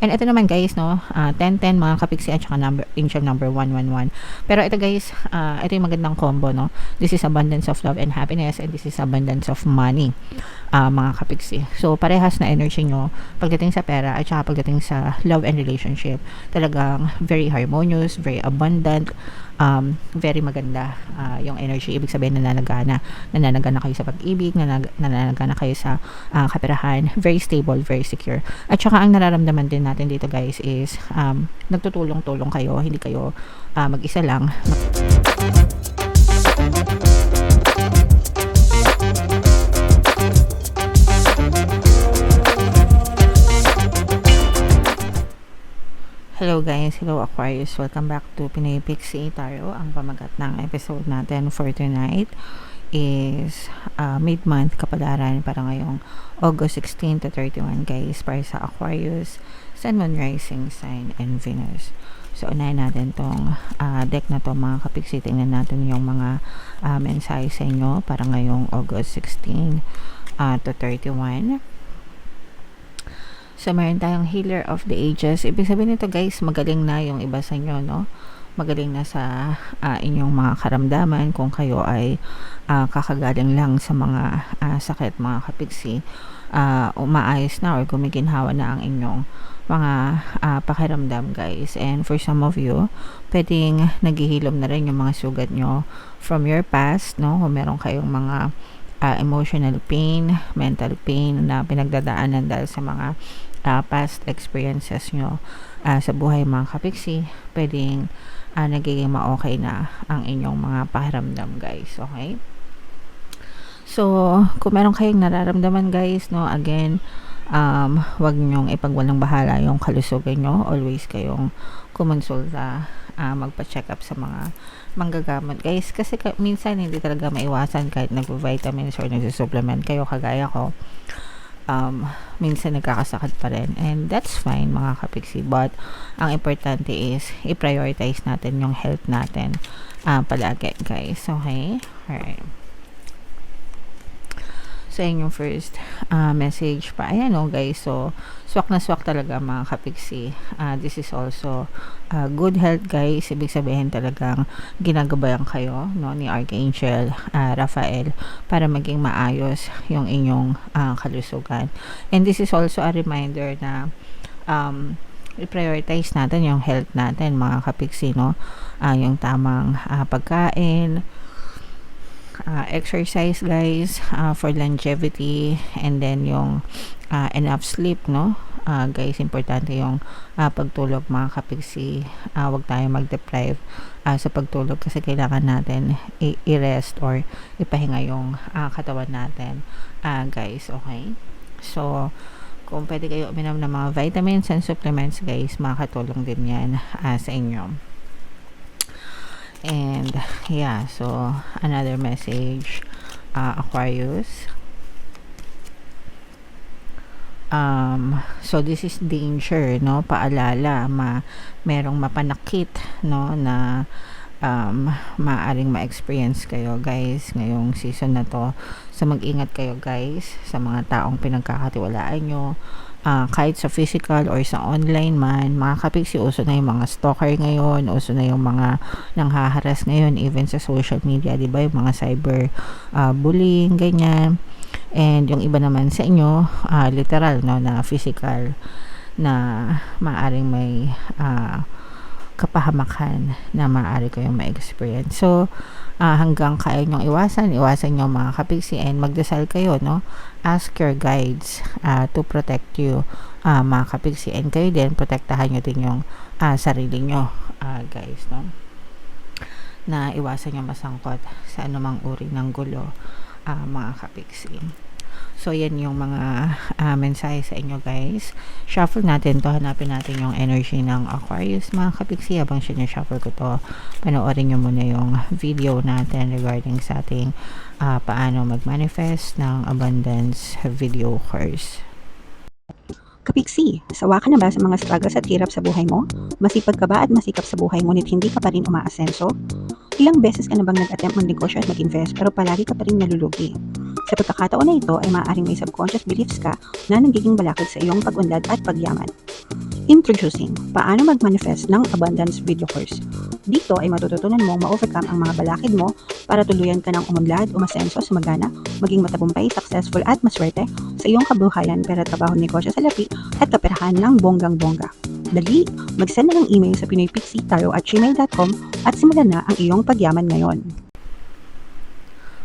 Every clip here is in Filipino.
And ito naman guys, no, 10-10 mga kapiksi at saka angel number 111. Pero ito guys, ito yung magandang combo, no. This is abundance of love and happiness, and this is abundance of money, mga kapiksi. So parehas na energy nyo pagdating sa pera at saka pagdating sa love and relationship. Talagang very harmonious, very abundant, very maganda yung energy. Ibig sabihin nananagana kayo sa pag-ibig, nananagana kayo sa kaperahan, very stable, very secure. At saka ang nararamdaman din natin dito guys is nagtutulong-tulong kayo, hindi kayo mag-isa lang. Hello guys, hello Aquarius, welcome back to Pinoy Pixie Tarot. Ang pamagat ng episode natin for tonight is mid-month kapalaran para ngayong August 16 to 31 guys, para sa Aquarius, Sun, Moon, Rising Sign, and Venus. So unahin natin tong deck na to mga kapiksi. Tingnan natin yung mga mensahe sa inyo para ngayong August 16 to 31. So, meron tayong Healer of the Ages. Ibig sabihin nito guys, magaling na yung iba sa inyo, no? Magaling na sa inyong mga karamdaman. Kung kayo ay kakagaling lang sa mga sakit, mga kapiksi, umaayos na or gumiginhawa na ang inyong mga pakiramdam guys. And for some of you, pwedeng naghihilom na rin yung mga sugat nyo from your past, no? Kung meron kayong mga emotional pain, mental pain na pinagdadaanan dahil sa mga past experiences nyo sa buhay mga kapiksi, pwedeng nagiging ma-okay na ang inyong mga pakiramdam guys, okay? So, kung meron kayong nararamdaman guys, no, again, wag nyong ipagwalang bahala yung kalusugan nyo. Always kayong kumonsulta, magpa-check up sa mga manggagamot guys, kasi minsan hindi talaga maiwasan kahit nag-vitamins or nag-supplement kayo kagaya ko. Minsan nagkakasakit pa rin, and that's fine mga kapiksi, but ang importante is i-prioritize natin yung health natin palagi guys, okay? Alright. So, yun yung first message pa. Ayan o guys, so swak na swak talaga mga kapiksi. This is also good health guys. Ibig sabihin talagang ginagabayan kayo, no, ni Archangel Raphael para maging maayos yung inyong kalusugan. And this is also a reminder na i-prioritize natin yung health natin mga kapiksi, no? Yung tamang pagkain, exercise guys, for longevity, and then yung enough sleep, no? Guys, importante yung pagtulog mga kapiksi. Huwag tayo mag-deprive sa pagtulog kasi kailangan natin i-rest or ipahinga yung katawan natin guys, okay? So, kung pwede kayo uminom ng mga vitamins and supplements guys, makakatulong din yan sa inyo. And yeah, so another message, Aquarius. So this is danger, no? Paalala, merong mapanakit, no, na maaring ma-experience kayo guys ngayong season na to. So mag-ingat kayo guys sa mga taong pinagkakatiwalaan nyo, kahit sa physical or sa online man. Mga kapiksi, uso na yung mga stalker ngayon, uso na yung mga nanghaharas ngayon even sa social media, di ba? Yung mga cyber bullying, ganyan. And yung iba naman sa inyo, literal, no, na physical, na maaring may kapahamakan na maaari kayong ma-experience. So, hanggang kaya nyong iwasan nyo mga kapiksi, and magdasal kayo, no? Ask your guides to protect you mga kapiksi, and kayo din, protektahan nyo din yung sarili nyo guys, no? Na iwasan nyo masangkot sa anumang uri ng gulo mga kapiksi. So, yan yung mga mensahe sa inyo guys. Shuffle natin to. Hanapin natin yung energy ng Aquarius mga kapiksi. Habang sinashuffle ko to, panoorin nyo muna yung video natin regarding sa ating paano mag-manifest ng abundance video course. Kapiksi, sawa ka na ba sa mga struggles at hirap sa buhay mo? Masipag ka ba at masikap sa buhay ngunit hindi ka pa rin umaasenso? Ilang beses ka na bang nag-attempt mag-negosyo at mag-invest pero palagi ka pa rin nalulugi? Sa pagkakataon na ito ay maaaring may subconscious beliefs ka na nagiging balakid sa iyong pag-unlad at pagyaman. Introducing, paano mag-manifest ng abundance video course. Dito ay matututunan mong ma-overcome ang mga balakid mo para tuluyan ka ng umunlad, umasenso, sumagana, maging matagumpay, successful at maswerte sa iyong kabuhayan, pera, trabaho, negosyo, salapi at kaperahan ng bonggang-bongga. Dali, mag-send na ng email sa pinoypixie@gmail.com at simulan na ang iyong pagyaman ngayon.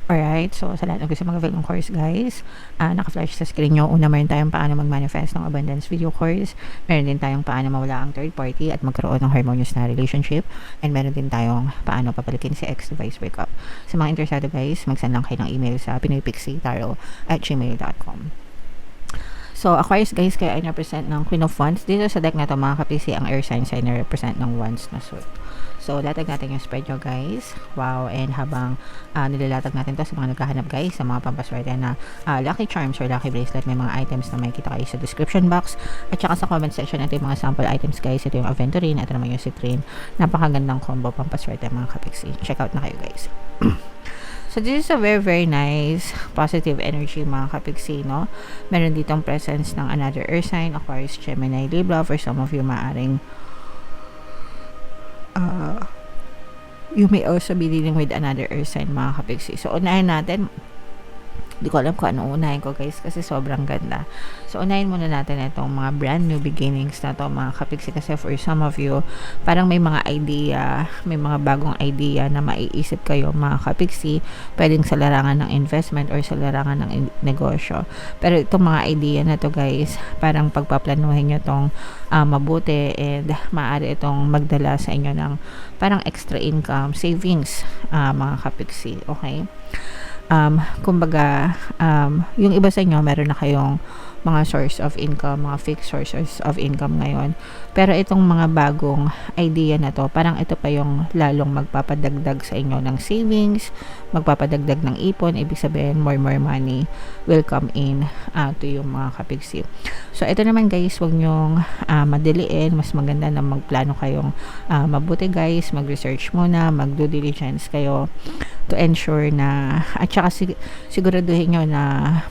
Alright, so sa lahat ng gusto mag-avail ng course guys, naka-flash sa screen nyo. Una, meron tayong paano mag-manifest ng abundance video course. Meron din tayong paano mawala ang third party at magkaroon ng harmonious na relationship. And meron din tayong paano papalikin si ex-device breakup. Sa mga interesado guys, mag-send lang kayo ng email sa pinoypixie@gmail.com. So, Aquarius guys, kayo ay na-represent ng Queen of Wands. Dito sa deck na to mga kapisi, ang air signs ay na-represent ng Wands na suit. So, latag natin yung spread nyo guys. Wow, and habang nilalatag natin to sa mga naghahanap guys, sa mga pampaswerte na lucky charms or lucky bracelet, may mga items na makikita kayo sa description box. At saka sa comment section, ito yung mga sample items guys. Ito yung Aventurine, ito naman yung Citrine. Napakagandang combo pampaswerte mga kapiksi. Check out na kayo guys. So, this is a very, very nice positive energy mga kapiksi, no? Meron ditong presence ng another earth sign, Aquarius, Gemini, Libra. For some of you, maaring you may also be dealing with another earth sign mga kapiksi. So, unahin natin. Hindi ko alam kung ano unahin ko guys kasi sobrang ganda. So, unahin muna natin itong mga brand new beginnings na to mga kapiksi kasi for some of you, parang may mga idea, may mga bagong idea na maiisip kayo mga kapiksi, pwedeng sa larangan ng investment or sa larangan ng negosyo. Pero itong mga idea na to guys, parang pagpaplanuhin nyo tong mabuti and maaari itong magdala sa inyo ng parang extra income, savings mga kapiksi. Okay? Kumbaga, yung iba sa inyo, meron na kayong mga source of income, mga fixed sources of income ngayon. Pero itong mga bagong idea na to, parang ito pa yung lalong magpapadagdag sa inyo ng savings, magpapadagdag ng ipon, ibig sabihin more money will come in to yung mga kapiksi. So, ito naman guys, huwag nyong madiliin, mas maganda na magplano kayong mabuti guys, mag-research muna, mag-due diligence kayo to ensure na, at saka siguraduhin nyo na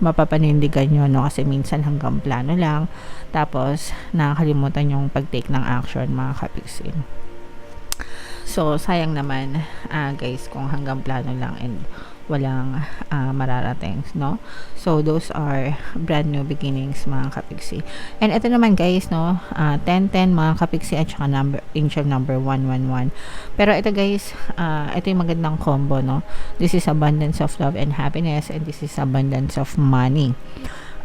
mapapanindigan nyo, no? Kasi minsan hanggang plano lang, tapos nakakalimutan yung pag-take ng action mga kapiksi. So, sayang naman guys kung hanggang plano lang and walang mararating, no? So, those are brand new beginnings mga kapiksi. And ito naman guys, no? 10-10 mga kapiksi at saka angel number 111. Pero ito guys, ito yung magandang combo, no? This is abundance of love and happiness and this is abundance of money.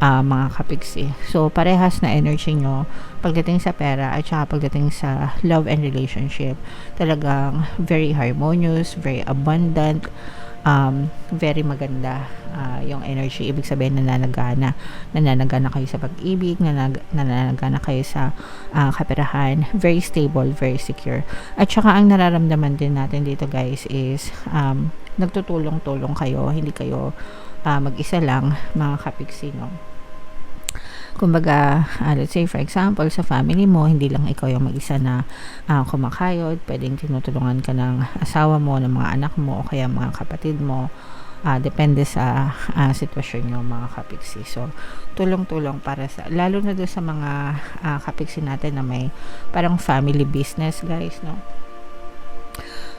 Mga kapiksi. So, parehas na energy nyo pagdating sa pera at saka pagdating sa love and relationship. Talagang very harmonious, very abundant, very maganda yung energy. Ibig sabihin nananagana kayo sa pag-ibig, nananagana kayo sa kaperahan, very stable, very secure. At saka ang nararamdaman din natin dito guys is nagtutulong-tulong kayo, hindi kayo mag-isa lang mga kapiksi, no? Kumbaga, let's say for example, sa family mo, hindi lang ikaw yung mag-isa na kumakayod, pwedeng tinutulungan ka ng asawa mo, ng mga anak mo, o kaya mga kapatid mo. Depende sa sitwasyon nyo mga kapiksi. So, tulong-tulong para sa, lalo na doon sa mga kapiksi natin na may parang family business guys, no?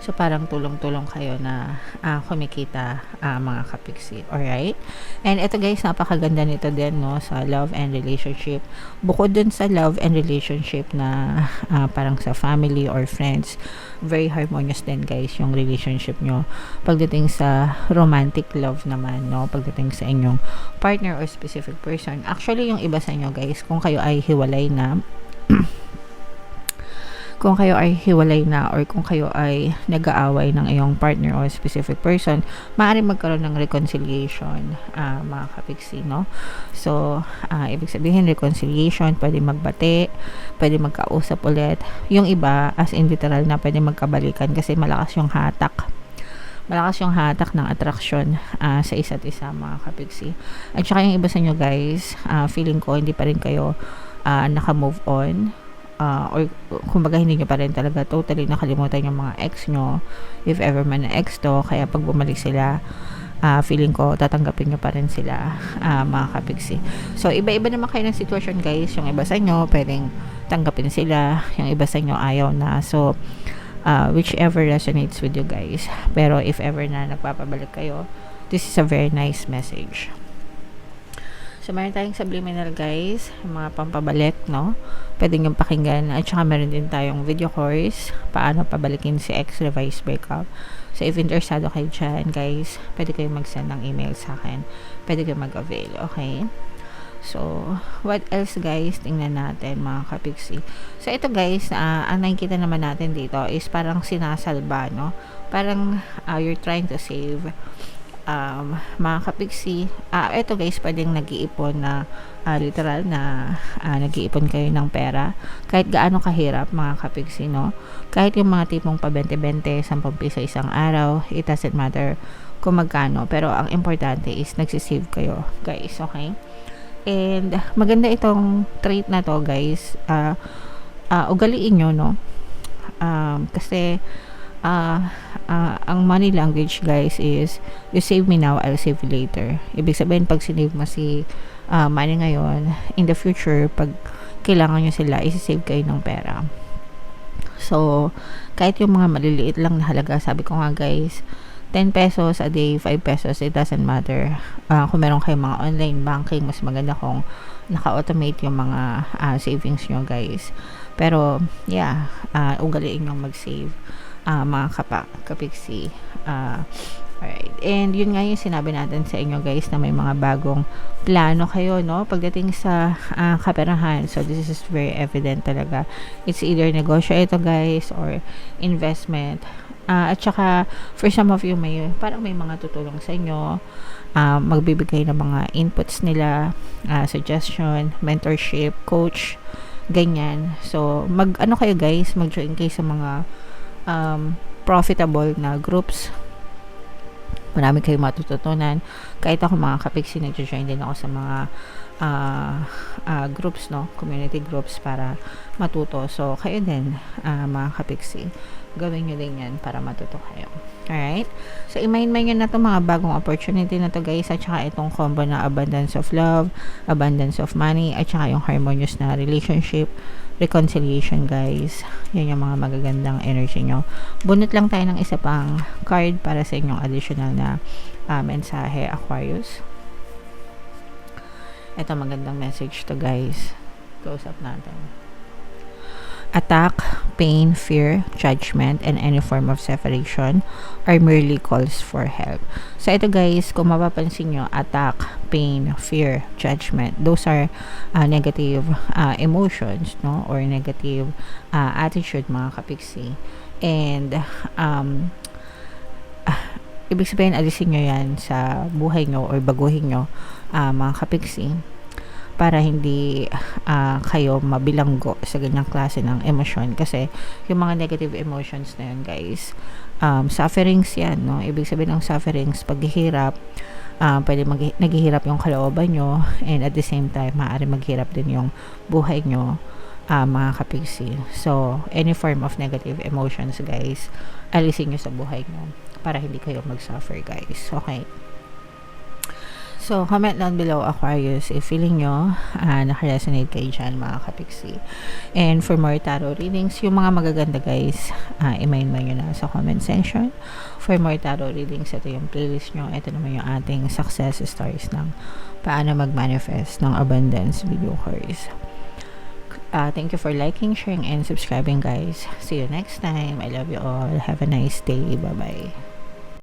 So, parang tulong-tulong kayo na kumikita mga kapiksi. Alright? And ito guys, napakaganda nito din, no? Sa love and relationship. Bukod dun sa love and relationship na parang sa family or friends, very harmonious din guys yung relationship nyo. Pagdating sa romantic love naman, no? Pagdating sa inyong partner or specific person. Actually, yung iba sa inyo guys, kung kayo ay hiwalay na, kung kayo ay hiwalay na or kung kayo ay nag-aaway ng iyong partner or specific person, maaaring magkaroon ng reconciliation mga kapiksi, no? So, ibig sabihin reconciliation, pwede magbati, pwede magkausap ulit. Yung iba, as in literal na pwede magkabalikan kasi malakas yung hatak ng attraction sa isa't isa mga kapiksi. At saka yung iba sa inyo guys, feeling ko hindi pa rin kayo naka-move on, or kumbaga hindi nyo pa rin talaga totally nakalimutan yung mga ex nyo, if ever man na ex to, kaya pag bumalik sila feeling ko tatanggapin nyo pa rin sila, mga kapiksi. So iba-iba naman kayo ng sitwasyon guys. Yung iba sa inyo pwedeng tanggapin sila, yung iba sa inyo ayaw na. So whichever resonates with you guys. Pero if ever na nagpapabalik kayo, this is a very nice message. So, meron tayong subliminal guys, mga pampabalik, no? Pwede nyo pakinggan. At saka meron din tayong video course, paano pabalikin si ex-revised breakup. So, if interesado kayo dyan, guys, pwede kayong mag-send ng email sa akin. Pwede kayong mag-avail, okay? So, what else guys? Tingnan natin mga kapiksi. So, ito guys, ang nakikita naman natin dito is parang sinasalba, no? Parang you're trying to save mga kapiksi. Ito guys, pwedeng nag-iipon na literal na nag-iipon kayo ng pera. Kahit gaano kahirap mga kapiksi, no? Kahit yung mga tipong pa 20-20, 10 piso isang araw, it doesn't matter kung magkano. Pero ang importante is nagsisave kayo guys, okay? And maganda itong trait na to guys. Ugaliin nyo, no? Kasi ang money language guys is you save me now, I'll save you later. Ibig sabihin pag sinave mo si money ngayon, in the future pag kailangan nyo sila, isi-save kayo ng pera. So kahit yung mga maliliit lang na halaga, sabi ko nga guys, 10 pesos a day, 5 pesos, it doesn't matter. Kung meron kayong mga online banking, mas maganda kung naka-automate yung mga savings nyo guys. Pero yeah, ugaliin nyo mag-save, mga kapiksi. Alright. And yun nga yung sinabi natin sa inyo guys, na may mga bagong plano kayo, no? Pagdating sa kaperahan. So this is very evident talaga. It's either negosyo ito guys or investment. At saka for some of you, parang may mga tutulong sa inyo, magbibigay ng mga inputs nila, suggestion, mentorship, coach, ganyan. So ano kayo guys, mag-join kayo sa mga profitable na groups. Marami kayong matututunan. Kahit ako mga kapiksi, nag-join din ako sa mga groups, no? Community groups para matuto. So kayo din, mga kapiksi, gawin nyo din yan para matuto kayo. Alright? So i-mind-mind nyo na itong mga bagong opportunity na to guys, at saka itong combo na abundance of love, abundance of money, at saka yung harmonious na relationship, reconciliation guys. Yan yung mga magagandang energy nyo. Bunot lang tayo ng isa pang card para sa inyong additional na mensahe, Aquarius. Ito magandang message to guys. Close up natin. Attack, pain, fear, judgment, and any form of separation are merely calls for help. So ito guys, kung mapapansin nyo, attack, pain, fear, judgment, those are negative emotions, no? Or negative attitude mga kapiksi. And ibig sabihin, alisin nyo yan sa buhay nyo or baguhin nyo, mga kapiksi, para hindi kayo mabilanggo sa ganyang klase ng emosyon. Kasi yung mga negative emotions na yun guys, sufferings yan, no? Ibig sabihin ng sufferings, paghihirap, pwede naghihirap yung kalooban nyo, and at the same time maaari maghirap din yung buhay nyo, mga kapiksi. So any form of negative emotions guys, alisin nyo sa buhay nyo para hindi kayo mag-suffer guys, okay? So, comment down below, Aquarius, if feeling nyo naka-resonate kayo dyan, mga kapiksi. And for more tarot readings, yung mga magaganda guys, i-mind nyo na sa comment section. For more tarot readings, ito yung playlist nyo. Ito naman yung ating success stories ng paano mag-manifest ng abundance video course. Thank you for liking, sharing, and subscribing guys. See you next time. I love you all. Have a nice day. Bye-bye.